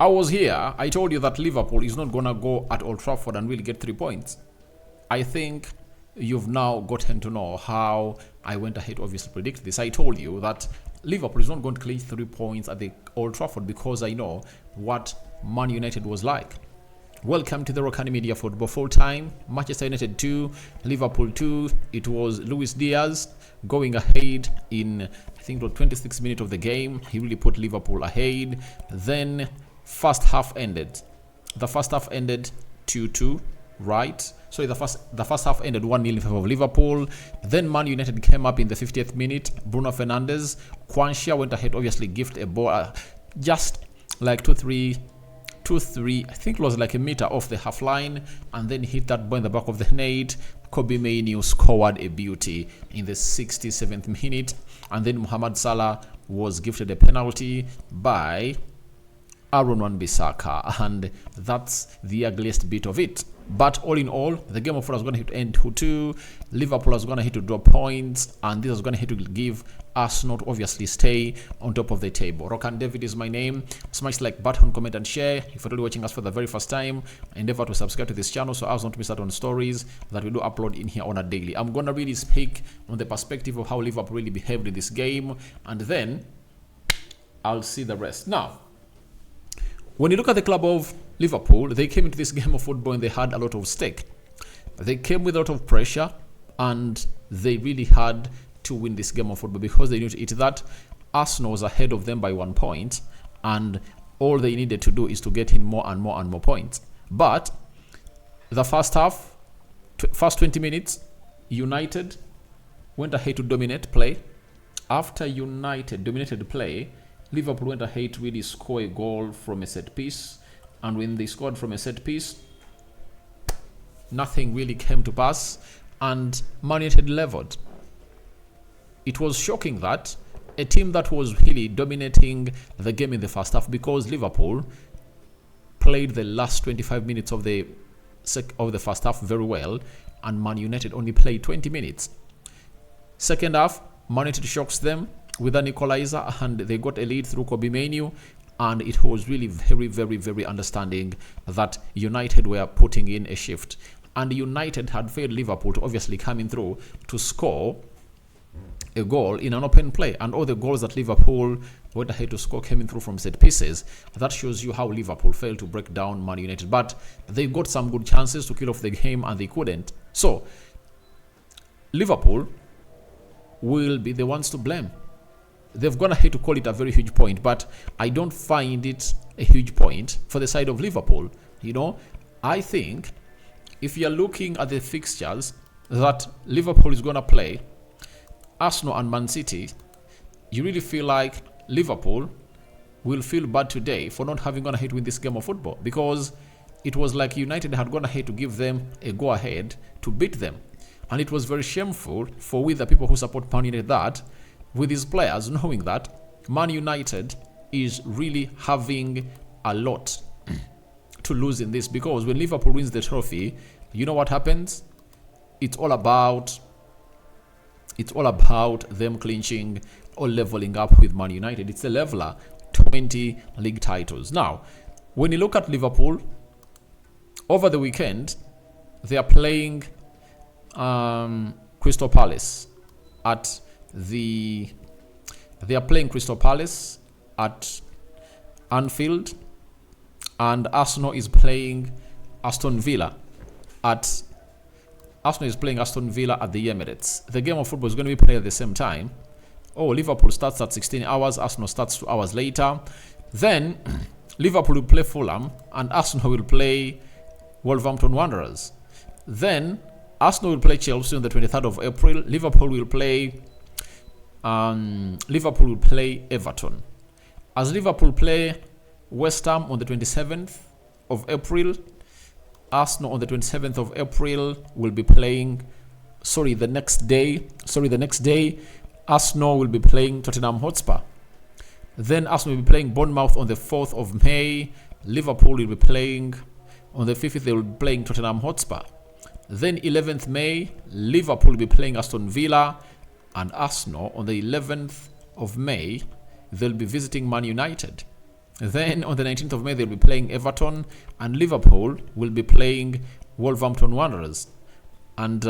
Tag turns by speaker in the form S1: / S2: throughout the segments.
S1: I was here. I told you that Liverpool is not going to go at Old Trafford and really get 3 points. I think you've now gotten to know how I went ahead to obviously predict this. I told you that Liverpool is not going to clinch 3 points at the Old Trafford because I know what Man United was like. Welcome to the Rokani Media Football Full Time. Manchester United 2, Liverpool 2. It was Luis Diaz going ahead in, I think, the 26th minute of the game. He really put Liverpool ahead. Then first half ended. The first half ended 2-2, right? So the first half ended 1-0 in favor of Liverpool. Then Man United came up in the 50th minute. Bruno Fernandes, Quansha went ahead, obviously gift a ball just like 2-3, I think it was like a meter off the half line, and then hit that ball in the back of the net. Kobe Mainoo scored a beauty in the 67th minute, and then Mohamed Salah was gifted a penalty by Aaron Wan-Bissaka, and that's the ugliest bit of it. But all in all, the game of football was going to hit end 2-2. Liverpool was going to hit to draw points, and this was going to hit to give Arsenal to obviously stay on top of the table. Rokani David is my name. Smash the like button, comment, and share. If you're watching us for the very first time, endeavor to subscribe to this channel so as not to miss out on stories that we do upload in here on a daily. I'm going to really speak on the perspective of how Liverpool really behaved in this game, and then I'll see the rest. Now, when you look at the club of Liverpool, they came into this game of football and they had a lot of stake. They came with a lot of pressure, and they really had to win this game of football because they knew to eat that. Arsenal was ahead of them by 1 point, and all they needed to do is to get in more and more and more points. But the first half, first 20 minutes, United went ahead to dominate play. After United dominated play, Liverpool went ahead to really score a goal from a set piece. And when they scored from a set piece, nothing really came to pass, and Man United leveled. It was shocking that a team that was really dominating the game in the first half, because Liverpool played the last 25 minutes of the first half very well, and Man United only played 20 minutes. Second half, Man United shocks them with an equalizer, and they got a lead through Kobe Mainoo, and it was really very, very, very understanding that United were putting in a shift, and United had failed Liverpool to obviously coming through to score a goal in an open play, and all the goals that Liverpool went ahead to score coming through from set pieces. That shows you how Liverpool failed to break down Man United, but they got some good chances to kill off the game and they couldn't. So Liverpool will be the ones to blame. They've gone ahead to call it a very huge point, but I don't find it a huge point for the side of Liverpool. You know, I think if you're looking at the fixtures that Liverpool is going to play, Arsenal and Man City, you really feel like Liverpool will feel bad today for not having gone ahead to win this game of football, because it was like United had gone ahead to give them a go-ahead to beat them. And it was very shameful for we the people who support Man United that, with his players knowing that Man United is really having a lot to lose in this, because when Liverpool wins the trophy, you know what happens? It's all about them clinching or leveling up with Man United. It's a leveler, 20 league titles. Now, when you look at Liverpool, over the weekend, they are playing Crystal Palace at Anfield, and Arsenal is playing Aston Villa at the Emirates. The game of football is going to be played at the same time. Liverpool starts at 16 hours, Arsenal starts 2 hours later. Then Liverpool will play Fulham and Arsenal will play Wolverhampton Wanderers. Then Arsenal will play Chelsea on the 23rd of April. Liverpool will play Everton. As Liverpool play West Ham on the 27th of April, Arsenal on the 27th of April will be playing, the next day, Arsenal will be playing Tottenham Hotspur. Then Arsenal will be playing Bournemouth on the 4th of May. Liverpool will be playing on the 5th, they will be playing Tottenham Hotspur. Then 11th May, Liverpool will be playing Aston Villa, and Arsenal on the 11th of May, they'll be visiting Man United. Then on the 19th of May, they'll be playing Everton, and Liverpool will be playing Wolverhampton Wanderers. And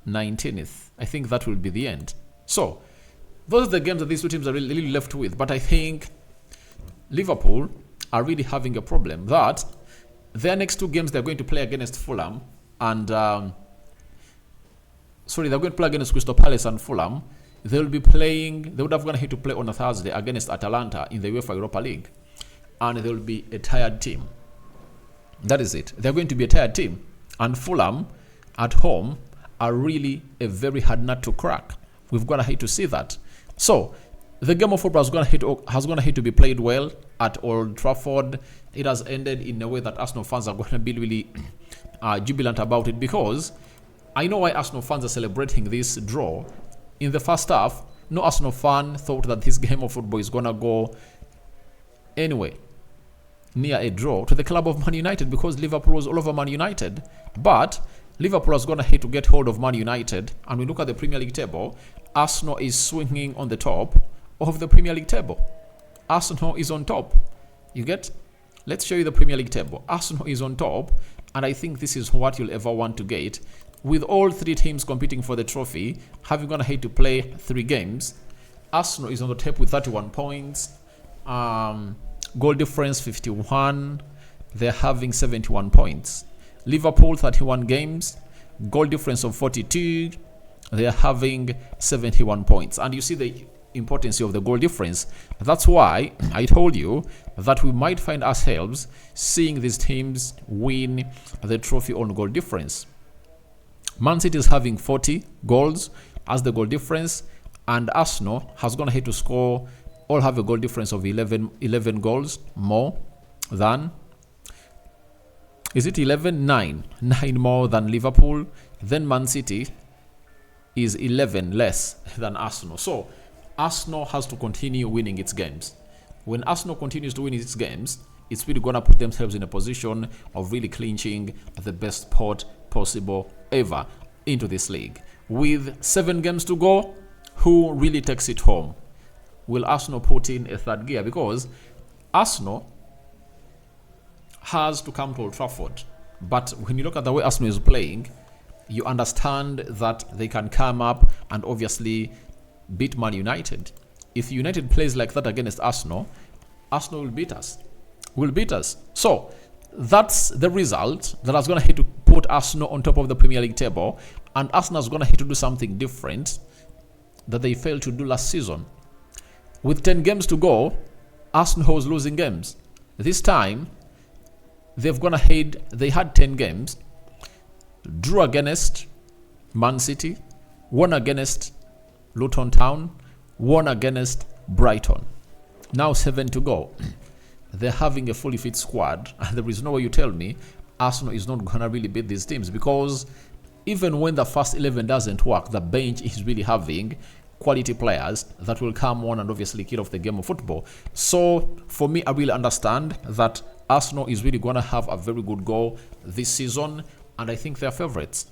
S1: 19th, I think that will be the end. So those are the games that these two teams are really left with. But I think Liverpool are really having a problem that their next two games they're going to play against Fulham and they're going to play against Crystal Palace and Fulham. They would have gone ahead to play on a Thursday against Atalanta in the UEFA Europa League, and they will be a tired team. That is it. They're going to be a tired team, and Fulham at home are really a very hard nut to crack. We've got ahead to see that. So the game of football has gone ahead to be played well at Old Trafford. It has ended in a way that Arsenal fans are going to be really jubilant about it, because I know why Arsenal fans are celebrating this draw. In the first half, no Arsenal fan thought that this game of football is going to go anyway near a draw to the club of Man United, because Liverpool was all over Man United. But Liverpool has gone ahead to get hold of Man United, and we look at the Premier League table. Arsenal is swinging on the top of the Premier League table. Arsenal is on top. You get? Let's show you the Premier League table. Arsenal is on top, and I think this is what you'll ever want to get. With all three teams competing for the trophy, having gone ahead to play 3 games, Arsenal is on the top with 31 points. Goal difference 51. They're having 71 points. Liverpool 31 games, goal difference of 42. They're having 71 points. And you see the importance of the goal difference. That's why I told you that we might find ourselves seeing these teams win the trophy on goal difference. Man City is having 40 goals as the goal difference, and Arsenal has gone ahead to score, all have a goal difference of 11 goals more than, is it 11? 9 more than Liverpool. Then Man City is 11 less than Arsenal. So Arsenal has to continue winning its games. When Arsenal continues to win its games, it's really going to put themselves in a position of really clinching the best spot possible ever into this league. With 7 games to go, who really takes it home? Will Arsenal put in a third gear? Because Arsenal has to come to Old Trafford. But when you look at the way Arsenal is playing, you understand that they can come up and obviously beat Man United. If United plays like that against Arsenal, Arsenal will beat us. So that's the result that is going to have to put Arsenal on top of the Premier League table, and Arsenal is going to have to do something different that they failed to do last season. With 10 games to go, Arsenal was losing games. This time, they've gone ahead. They had 10 games, drew against Man City, won against Luton Town, won against Brighton. Now 7 to go. They're having a fully fit squad, and there is no way you tell me Arsenal is not going to really beat these teams, because even when the first 11 doesn't work, the bench is really having quality players that will come on and obviously kill off the game of football. So for me, I really understand that Arsenal is really going to have a very good goal this season, and I think they're favorites.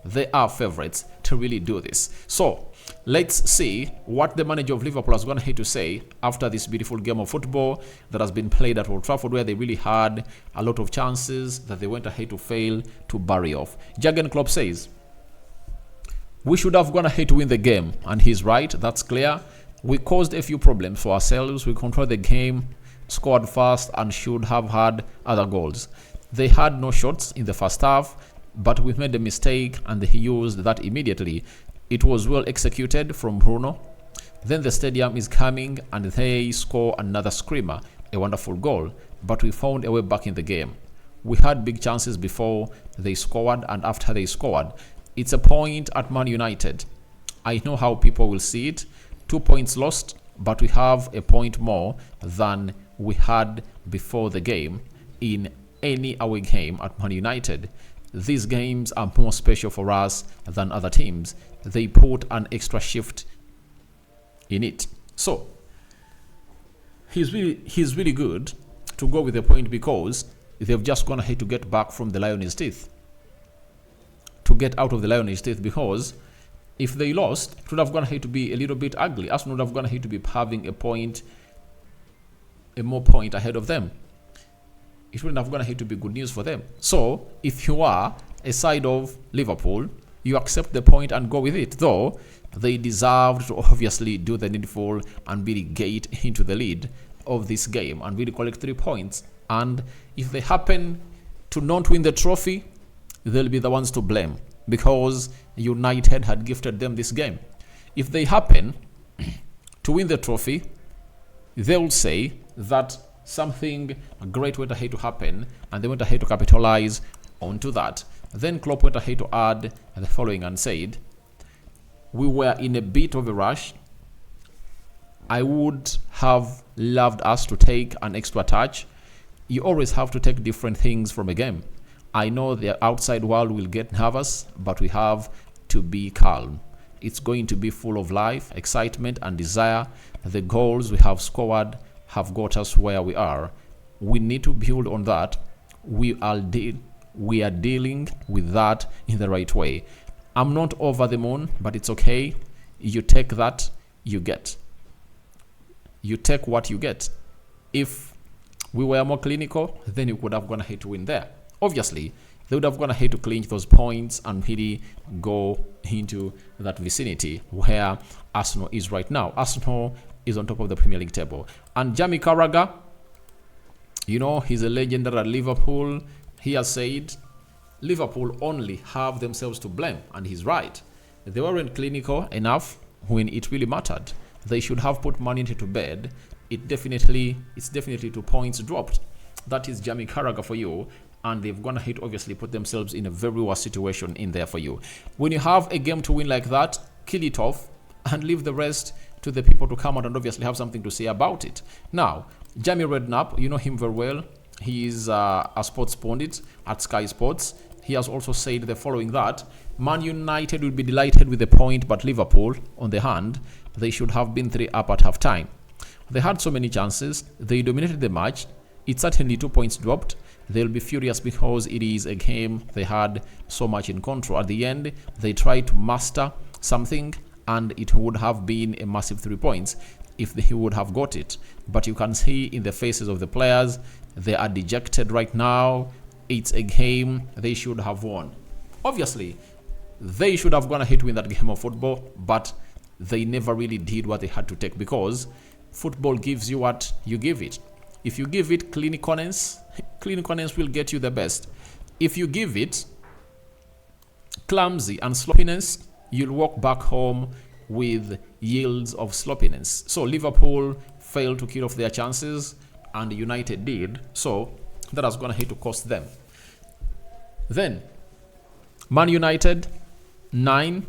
S1: They are favorites to really do this. So let's see what the manager of Liverpool is going to have to say after this beautiful game of football that has been played at Old Trafford, where they really had a lot of chances that they went ahead to fail to bury off. Jurgen Klopp says, "We should have gone ahead to win the game," and he's right. That's clear. We caused a few problems for ourselves. We controlled the game, scored fast, and should have had other goals. They had no shots in the first half, but we made a mistake and he used that immediately. It was well executed from Bruno. Then the stadium is coming and they score another screamer, a wonderful goal, but we found a way back in the game. We had big chances before they scored and after they scored. It's a point at Man United. I know how people will see it. 2 points lost, but we have a point more than we had before the game in any away game at Man United. These games are more special for us than other teams. They put an extra shift in it. So he's really good to go with a point, because they've just gone ahead to get back from the lion's teeth. To get out of the lion's teeth, because If they lost, it would have gone ahead to be a little bit ugly. Arsenal would have gone ahead to be having a more point ahead of them. It wouldn't have gone ahead to be good news for them. So, if you are a side of Liverpool, you accept the point and go with it. Though, they deserved to obviously do the needful and really get into the lead of this game and really collect 3 points. And if they happen to not win the trophy, they'll be the ones to blame because United had gifted them this game. If they happen to win the trophy, they'll say that something great went ahead to happen and they went ahead to capitalize onto that. Then Klopp went ahead to add the following and said, "We were in a bit of a rush. I would have loved us to take an extra touch. You always have to take different things from a game. I know the outside world will get nervous, but we have to be calm. It's going to be full of life, excitement, and desire. The goals we have scored have got us where we are. We need to build on that. We are dealing with that in the right way. I'm not over the moon, but it's okay. You take that, you get. You take what you get. If we were more clinical, then you could have gone ahead to win there. Obviously, they would have gone ahead to clinch those points and really go into that vicinity where Arsenal is right now. Arsenal is on top of the Premier League table. And Jamie Carragher, he's a legend at Liverpool. He has said Liverpool only have themselves to blame, and he's right. They weren't clinical enough when it really mattered. They should have put Man United to bed. It's definitely 2 points dropped. That is Jamie Carragher for you. And they've gone ahead, obviously, put themselves in a very worse situation in there for you. When you have a game to win like that, kill it off and leave the rest to the people to come out and obviously have something to say about it. Now, Jamie Redknapp, you know him very well. He is a sports pundit at Sky Sports. He has also said the following that Man United will be delighted with the point, but Liverpool, on the hand, they should have been 3 up at half time. They had so many chances. They dominated the match. It's certainly 2 points dropped. They'll be furious because it is a game they had so much in control. At the end, they tried to master something and it would have been a massive 3 points if they would have got it. But you can see in the faces of the players, they are dejected right now. It's a game they should have won. Obviously, they should have gone ahead to win that game of football, but they never really did what they had to take because football gives you what you give it. If you give it clinicalness will get you the best. If you give it clumsy and sloppiness, you'll walk back home with yields of sloppiness. So Liverpool failed to kill off their chances and United did. So that has gone ahead to cost them. Then Man United 9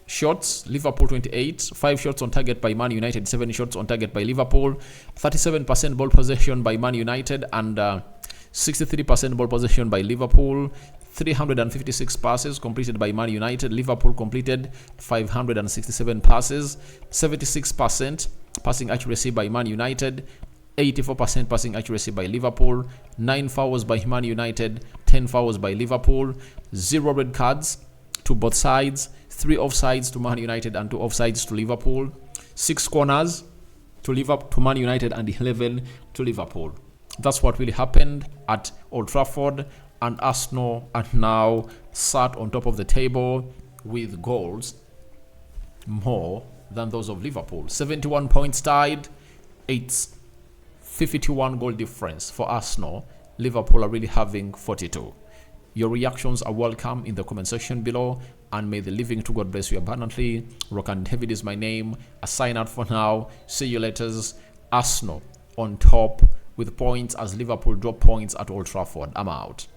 S1: shots, Liverpool 28, 5 shots on target by Man United, 7 shots on target by Liverpool, 37% ball possession by Man United and 63% ball possession by Liverpool, 356 passes completed by Man United. Liverpool completed 567 passes, 76% passing accuracy by Man United, 84% passing accuracy by Liverpool, 9 fouls by Man United, 10 fouls by Liverpool, 0 red cards to both sides, 3 offsides to Man United and 2 offsides to Liverpool, 6 corners to Man United and 11 to Liverpool. That's what really happened at Old Trafford, and Arsenal are now sat on top of the table with goals more than those of Liverpool. 71 points tied. It's 51 goal difference for Arsenal. Liverpool are really having 42. Your reactions are welcome in the comment section below, and may the living to God bless you abundantly. Rokani David is my name. I sign out for now. See you later. Arsenal on top with points as Liverpool drop points at Old Trafford. I'm out.